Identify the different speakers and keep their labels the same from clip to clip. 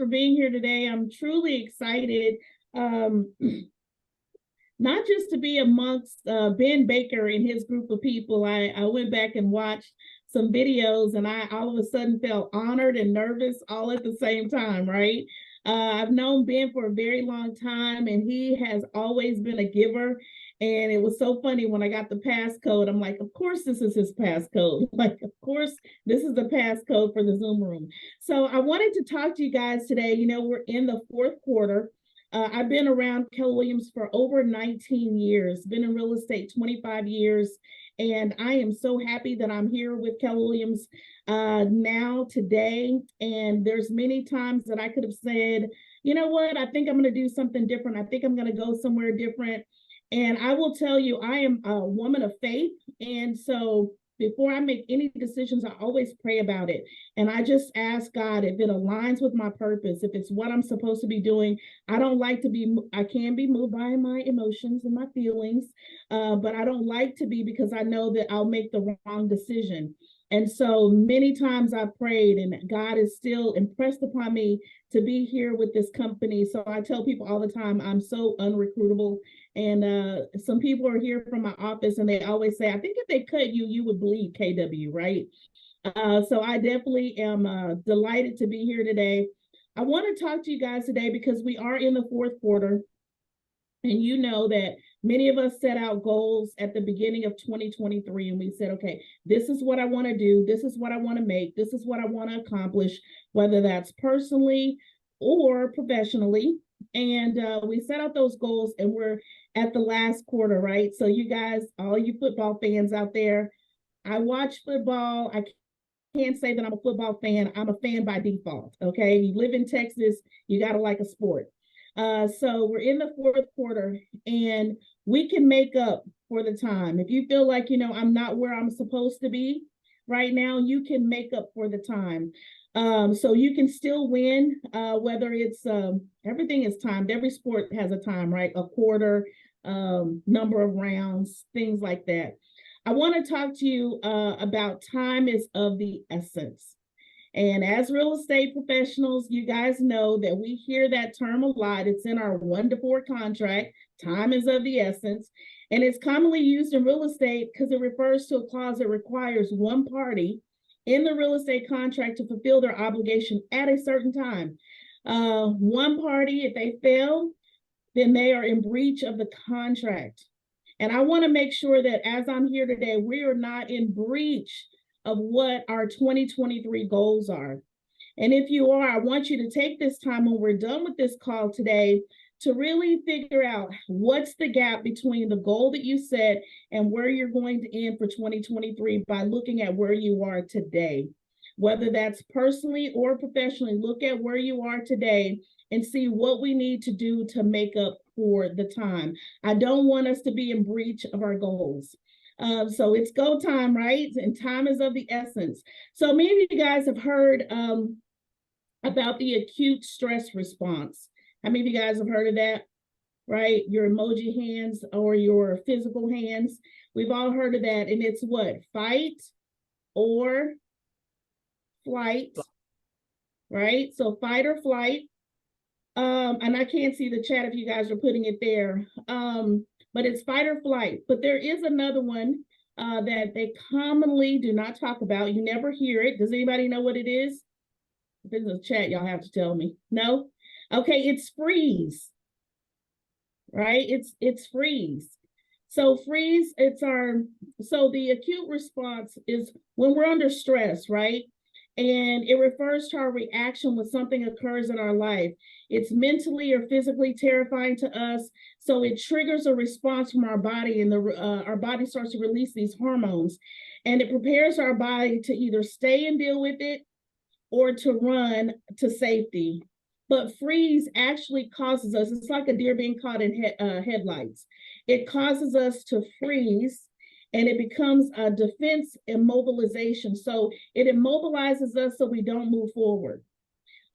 Speaker 1: for being here today. I'm truly excited, not just to be amongst Ben Baker and his group of people. I went back and watched some videos, and I all of a sudden felt honored and nervous all at the same time, right? I've known Ben for a very long time, and he has always been a giver. And it was so funny when I got the passcode. I'm like, of course, this is his passcode. Like, of course, this is the passcode for the Zoom room. So I wanted to talk to you guys today. You know, we're in the fourth quarter. I've been around Keller Williams for over 19 years, been in real estate 25 years. And I am so happy that I'm here with Keller Williams now today. And there's many times that I could have said, you know what, I think I'm going to do something different. I think I'm going to go somewhere different. And I will tell you, I am a woman of faith. And so before I make any decisions, I always pray about it. And I just ask God if it aligns with my purpose, if it's what I'm supposed to be doing. I don't like to be, I can be moved by my emotions and my feelings, but I don't like to be, because I know that I'll make the wrong decision. And so many times I prayed, and God is still impressed upon me to be here with this company. So I tell people all the time, I'm so unrecruitable. And some people are here from my office, and they always say, I think if they cut you, you would bleed, KW, right? So I definitely am delighted to be here today. I want to talk to you guys today because we are in the fourth quarter. And you know that many of us set out goals at the beginning of 2023, and we said, okay, this is what I want to do. This is what I want to make. This is what I want to accomplish, whether that's personally or professionally. And we set out those goals, and we're at the last quarter, right? So you guys, all you football fans out there, I watch football. I can't say that I'm a football fan. I'm a fan by default, okay? You live in Texas, you got to like a sport. So we're in the fourth quarter, and we can make up for the time. If you feel like, you know, I'm not where I'm supposed to be right now, you can make up for the time. So you can still win, whether it's everything is timed. Every sport has a time, right? A quarter, number of rounds, things like that. I want to talk to you about time is of the essence. And as real estate professionals, you guys know that we hear that term a lot. It's in our 1-to-4 contract. Time is of the essence. And it's commonly used in real estate because it refers to a clause that requires one party in the real estate contract to fulfill their obligation at a certain time. One party, if they fail, then they are in breach of the contract. And I want to make sure that as I'm here today, we are not in breach of what our 2023 goals are. And if you are, I want you to take this time when we're done with this call today to really figure out what's the gap between the goal that you set and where you're going to end for 2023 by looking at where you are today. Whether that's personally or professionally, look at where you are today and see what we need to do to make up for the time. I don't want us to be in breach of our goals. So it's go time, right? And time is of the essence. So many of you guys have heard about the acute stress response. How many of you guys have heard of that, right? Your emoji hands or your physical hands. We've all heard of that. And it's what? Fight or flight, right? So fight or flight. And I can't see the chat if you guys are putting it there. But it's fight or flight. But there is another one that they commonly do not talk about. You never hear it. Does anybody know what it is? If it's in the chat, y'all have to tell me. No? Okay, it's freeze. Right? It's freeze. So freeze, so the acute response is when we're under stress, right? And it refers to our reaction when something occurs in our life. It's mentally or physically terrifying to us. So it triggers a response from our body, and our body starts to release these hormones. And it prepares our body to either stay and deal with it or to run to safety. But freeze actually causes us, it's like a deer being caught in headlights. It causes us to freeze, and it becomes a defense immobilization. So it immobilizes us so we don't move forward.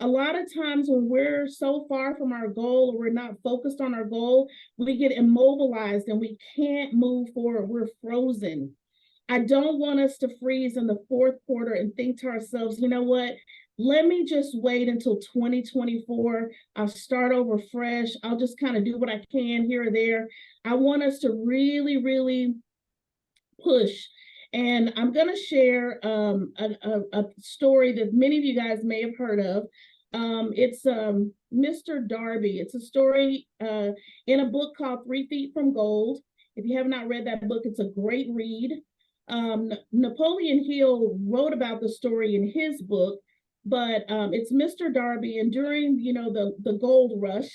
Speaker 1: A lot of times when we're so far from our goal, or we're not focused on our goal, we get immobilized and we can't move forward. We're frozen. I don't want us to freeze in the fourth quarter and think to ourselves, you know what? let me just wait until 2024. I'll start over fresh. I'll just kind of do what I can here or there. I want us to really, really push. And I'm going to share a story that many of you guys may have heard of. It's Mr. Darby. It's a story in a book called 3 Feet from Gold. If you have not read that book, it's a great read. Napoleon Hill wrote about the story in his book, but it's Mr. Darby. And during, the gold rush,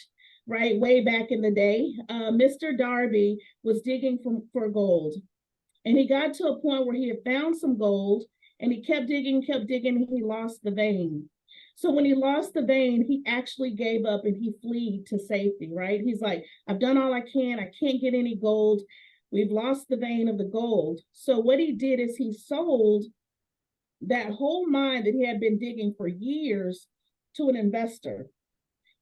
Speaker 1: right, way back in the day, Mr. Darby was digging for gold. And he got to a point where he had found some gold, and he kept digging, and he lost the vein. So when he lost the vein, he actually gave up and he fled to safety, right? He's like, I've done all I can. I can't get any gold. We've lost the vein of the gold. So what he did is he sold that whole mine that he had been digging for years to an investor.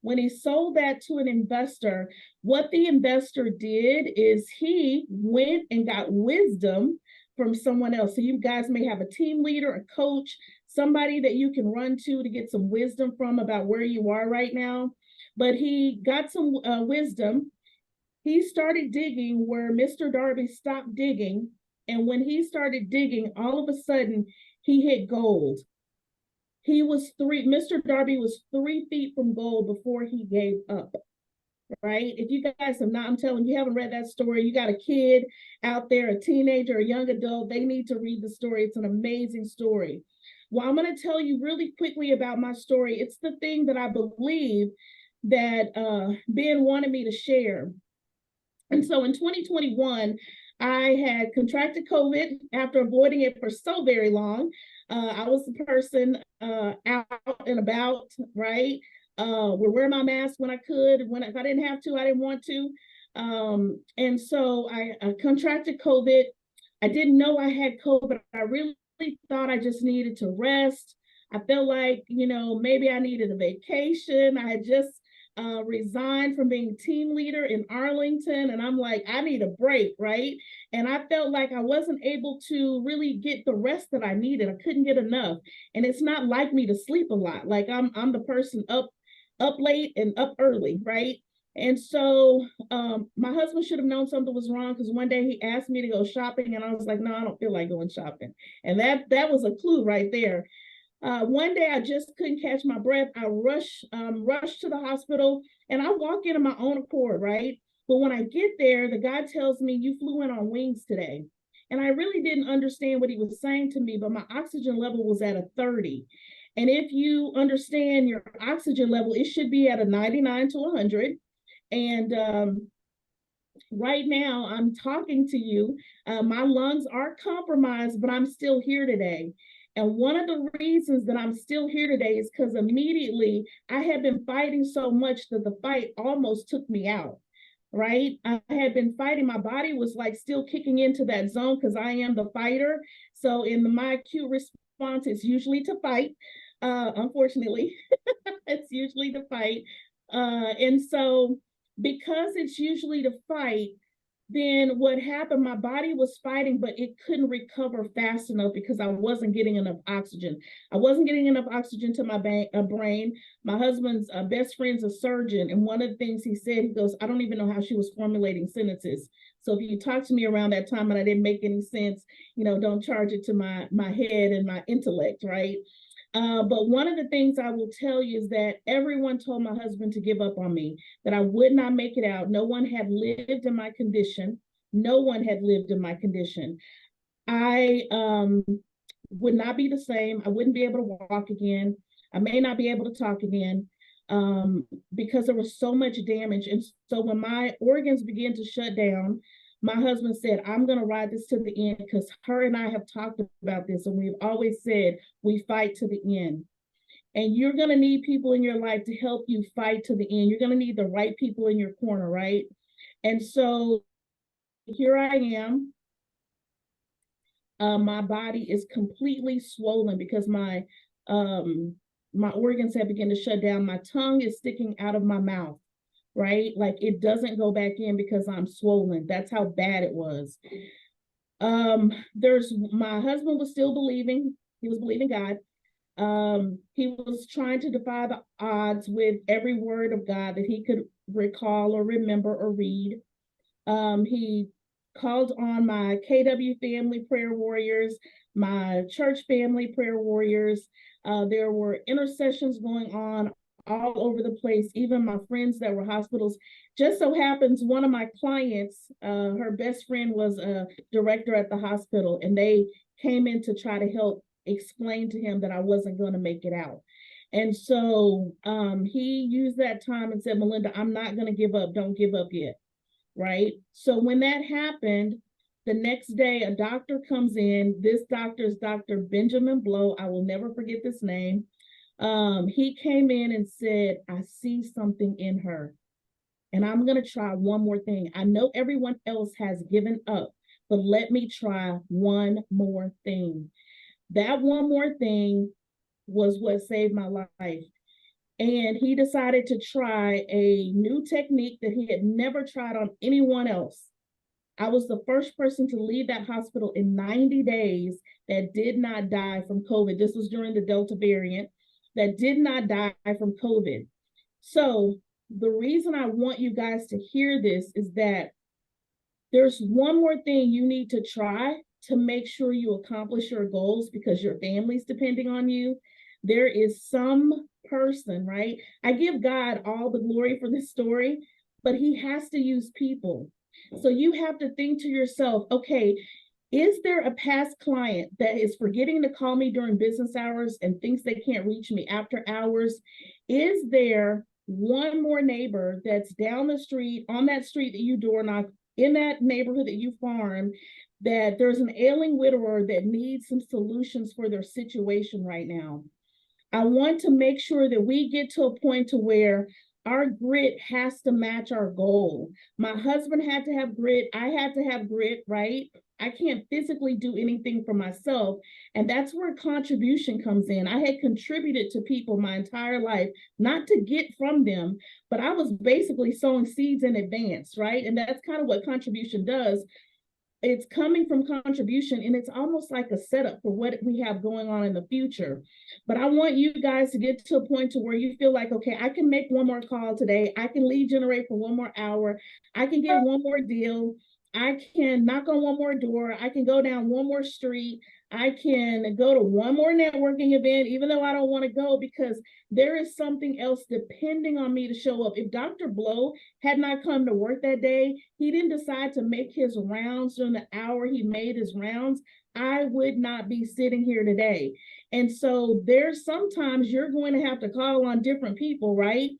Speaker 1: When he sold that to an investor, what the investor did is he went and got wisdom from someone else. So you guys may have a team leader, a coach, somebody that you can run to get some wisdom from about where you are right now. But he got some wisdom. He started digging where Mr. Darby stopped digging. And when he started digging, all of a sudden, he hit gold. Mr. Darby was 3 feet from gold before he gave up, right? If you guys have not, I'm telling you, haven't read that story, you got a kid out there, a teenager, a young adult, they need to read the story. It's an amazing story. Well, I'm going to tell you really quickly about my story. It's the thing that I believe that Ben wanted me to share. And so in 2021, I had contracted COVID after avoiding it for so very long. I was the person out and about, right? Would wear my mask when I could. If I didn't have to, I didn't want to. And so I contracted COVID. I didn't know I had COVID. I really thought I just needed to rest. I felt like, maybe I needed a vacation. I had just resigned from being team leader in Arlington. And I'm like, I need a break, right? And I felt like I wasn't able to really get the rest that I needed. I couldn't get enough. And it's not like me to sleep a lot. Like I'm the person up late and up early, right? And so my husband should have known something was wrong, because one day he asked me to go shopping and I was like, no, I don't feel like going shopping. And that was a clue right there. One day I just couldn't catch my breath. I rushed to the hospital, and I walk in on my own accord, right? But when I get there, the guy tells me, you flew in on wings today. And I really didn't understand what he was saying to me, but my oxygen level was at a 30. And if you understand your oxygen level, it should be at a 99 to 100. And right now I'm talking to you, my lungs are compromised, but I'm still here today. And one of the reasons that I'm still here today is because immediately I had been fighting so much that the fight almost took me out, right? I had been fighting. My body was like still kicking into that zone because I am the fighter. So my acute response is usually to fight. Unfortunately, it's usually to fight. And so because it's usually to fight, then what happened, my body was fighting, but it couldn't recover fast enough because I wasn't getting enough oxygen. I wasn't getting enough oxygen to my brain. My husband's best friend's a surgeon. And one of the things he said, he goes, I don't even know how she was formulating sentences. So if you talk to me around that time and I didn't make any sense, don't charge it to my head and my intellect, right? But one of the things I will tell you is that everyone told my husband to give up on me, that I would not make it out. No one had lived in my condition. No one had lived in my condition. I would not be the same. I wouldn't be able to walk again. I may not be able to talk again because there was so much damage. And so when my organs began to shut down, my husband said, I'm going to ride this to the end, because her and I have talked about this, and we've always said we fight to the end. And you're going to need people in your life to help you fight to the end. You're going to need the right people in your corner, right? And so here I am. My body is completely swollen because my organs have begun to shut down. My tongue is sticking out of my mouth, right? Like it doesn't go back in because I'm swollen. That's how bad it was. My husband was still believing. He was believing God. He was trying to defy the odds with every word of God that he could recall or remember or read. He called on my KW family prayer warriors, my church family prayer warriors. There were intercessions going on all over the place, even my friends that were hospitals. Just so happens one of my clients, her best friend was a director at the hospital, and they came in to try to help explain to him that I wasn't going to make it out. And so he used that time and said, Melinda, I'm not going to give up. Don't give up yet. Right. So when that happened, the next day, a doctor comes in. This doctor is Dr. Benjamin Blow. I will never forget this name. He came in and said, I see something in her, and I'm going to try one more thing. I know everyone else has given up, but let me try one more thing. That one more thing was what saved my life. And he decided to try a new technique that he had never tried on anyone else. I was the first person to leave that hospital in 90 days that did not die from COVID. This was during the Delta variant, that did not die from COVID. So the reason I want you guys to hear this is that there's one more thing you need to try to make sure you accomplish your goals, because your family's depending on you. There is some person, right? I give God all the glory for this story, but he has to use people. So you have to think to yourself, okay, is there a past client that is forgetting to call me during business hours and thinks they can't reach me after hours? Is there one more neighbor that's down the street, on that street that you door knock, in that neighborhood that you farm, that there's an ailing widower that needs some solutions for their situation right now? I want to make sure that we get to a point to where our grit has to match our goal. My husband had to have grit. I had to have grit, right? I can't physically do anything for myself. And that's where contribution comes in. I had contributed to people my entire life, not to get from them, but I was basically sowing seeds in advance, right? And that's kind of what contribution does. It's coming from contribution, and it's almost like a setup for what we have going on in the future. But I want you guys to get to a point to where you feel like, okay, I can make one more call today. I can lead generate for one more hour. I can get one more deal. I can knock on one more door. I can go down one more street. I can go to one more networking event, even though I don't want to go, because there is something else depending on me to show up. If Dr. Blow had not come to work that day, he didn't decide to make his rounds during the hour he made his rounds, I would not be sitting here today. And so there's sometimes you're going to have to call on different people, right,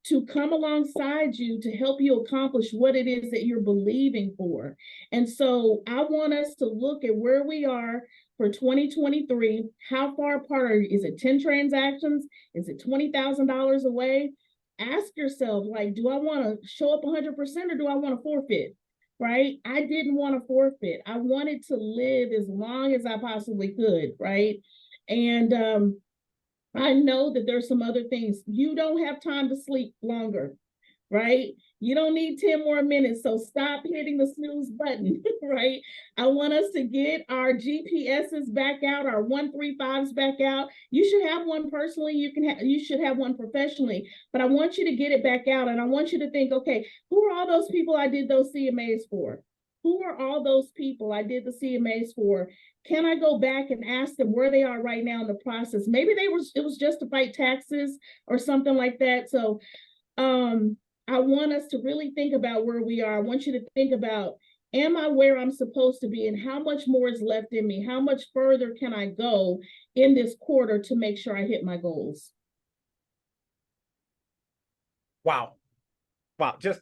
Speaker 1: to come alongside you to help you accomplish what it is that you're believing for. And so I want us to look at where we are for 2023. How far apart are you? Is it 10 transactions? Is it $20,000 away? Ask yourself, like, do I want to show up 100% or do I want to forfeit? Right? I didn't want to forfeit. I wanted to live as long as I possibly could, right? And I know that there's some other things. You don't have time to sleep longer, right? You don't need 10 more minutes. So stop hitting the snooze button, right? I want us to get our GPSs back out, our 135s back out. You should have one personally. You should have one professionally, but I want you to get it back out. And I want you to think, okay, who are all those people I did those CMAs for? Who are all those people I did the CMAs for? Can I go back and ask them where they are right now in the process? Maybe it was just to fight taxes or something like that. So I want us to really think about where we are. I want you to think about, am I where I'm supposed to be, and how much more is left in me? How much further can I go in this quarter to make sure I hit my goals?
Speaker 2: Wow. Wow. Just,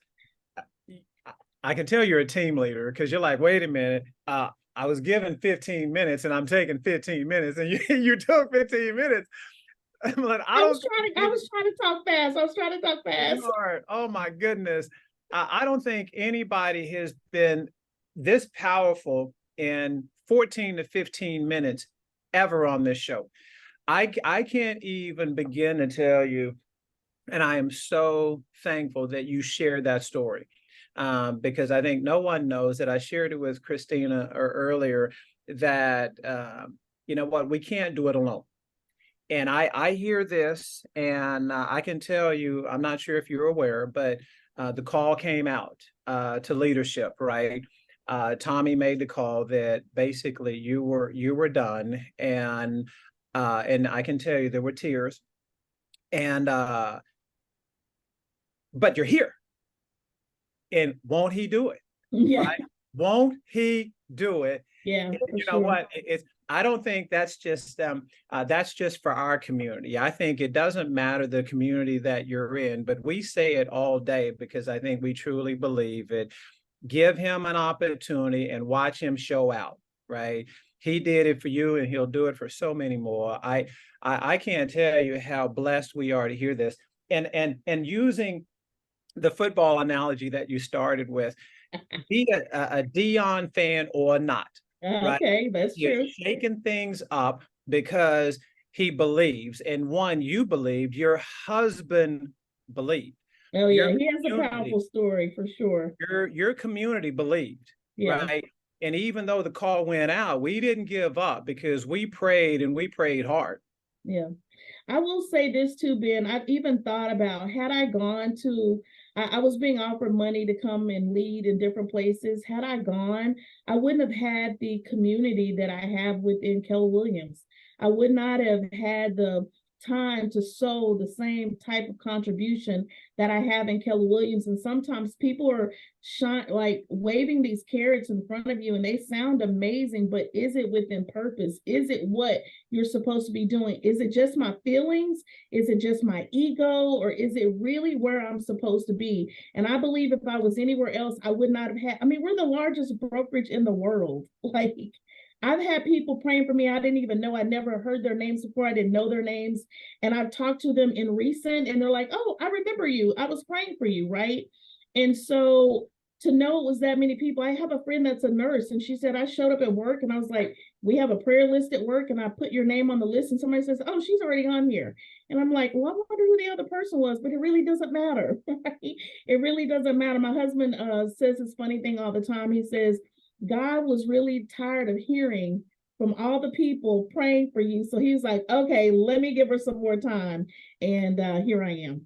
Speaker 2: I can tell you're a team leader, because you're like, wait a minute, I was given 15 minutes and I'm taking 15 minutes, and you took 15 minutes. I'm like,
Speaker 1: I was trying to talk fast. I was trying to talk fast.
Speaker 2: Oh my goodness. I don't think anybody has been this powerful in 14 to 15 minutes ever on this show. I can't even begin to tell you, and I am so thankful that you shared that story, because I think no one knows that I shared it with Christina earlier, that you know what, we can't do it alone. And I hear this, and I can tell you, I'm not sure if you're aware, but the call came out to leadership, right? Tommy made the call that basically you were done, and I can tell you there were tears, and but you're here, and won't he do it?
Speaker 1: Yeah.
Speaker 2: Right? Won't he do it?
Speaker 1: Yeah.
Speaker 2: You know what? It's I don't think that's just for our community. I think it doesn't matter the community that you're in, but we say it all day because I think we truly believe it. Give him an opportunity and watch him show out, right? He did it for you, and he'll do it for so many more. I can't tell you how blessed we are to hear this. And using the football analogy that you started with, be a Dion fan or not, right?
Speaker 1: Okay, that's
Speaker 2: He
Speaker 1: true.
Speaker 2: is shaking things up because he believes. And one, you believed, your husband believed.
Speaker 1: Oh
Speaker 2: Your
Speaker 1: yeah, he has a
Speaker 2: community,
Speaker 1: powerful story for sure.
Speaker 2: your community believed,
Speaker 1: Yeah.
Speaker 2: right? And even though the call went out, we didn't give up because we prayed, and we prayed hard.
Speaker 1: Yeah. I will say this too, Ben. I've even thought about, had I gone to, I was being offered money to come and lead in different places. Had I gone, I wouldn't have had the community that I have within Keller Williams. I would not have had the time to sow the same type of contribution that I have in Keller Williams. And sometimes people are like waving these carrots in front of you, and they sound amazing, but is it within purpose? Is it what you're supposed to be doing? Is it just my feelings? Is it just my ego? Or is it really where I'm supposed to be? And I believe if I was anywhere else, I would not have had, I mean, we're the largest brokerage in the world. Like, I've had people praying for me I didn't even know. I never heard their names before. I didn't know their names. And I've talked to them in recent, and they're like, oh, I remember you. I was praying for you, right? And so to know it was that many people, I have a friend that's a nurse, and she said, I showed up at work and I was like, we have a prayer list at work, and I put your name on the list, and somebody says, oh, she's already on here. And I'm like, well, I wonder who the other person was, but it really doesn't matter. Right? It really doesn't matter. My husband says this funny thing all the time. He says, God was really tired of hearing from all the people praying for you. So he's like, okay, let me give her some more time. And here I am.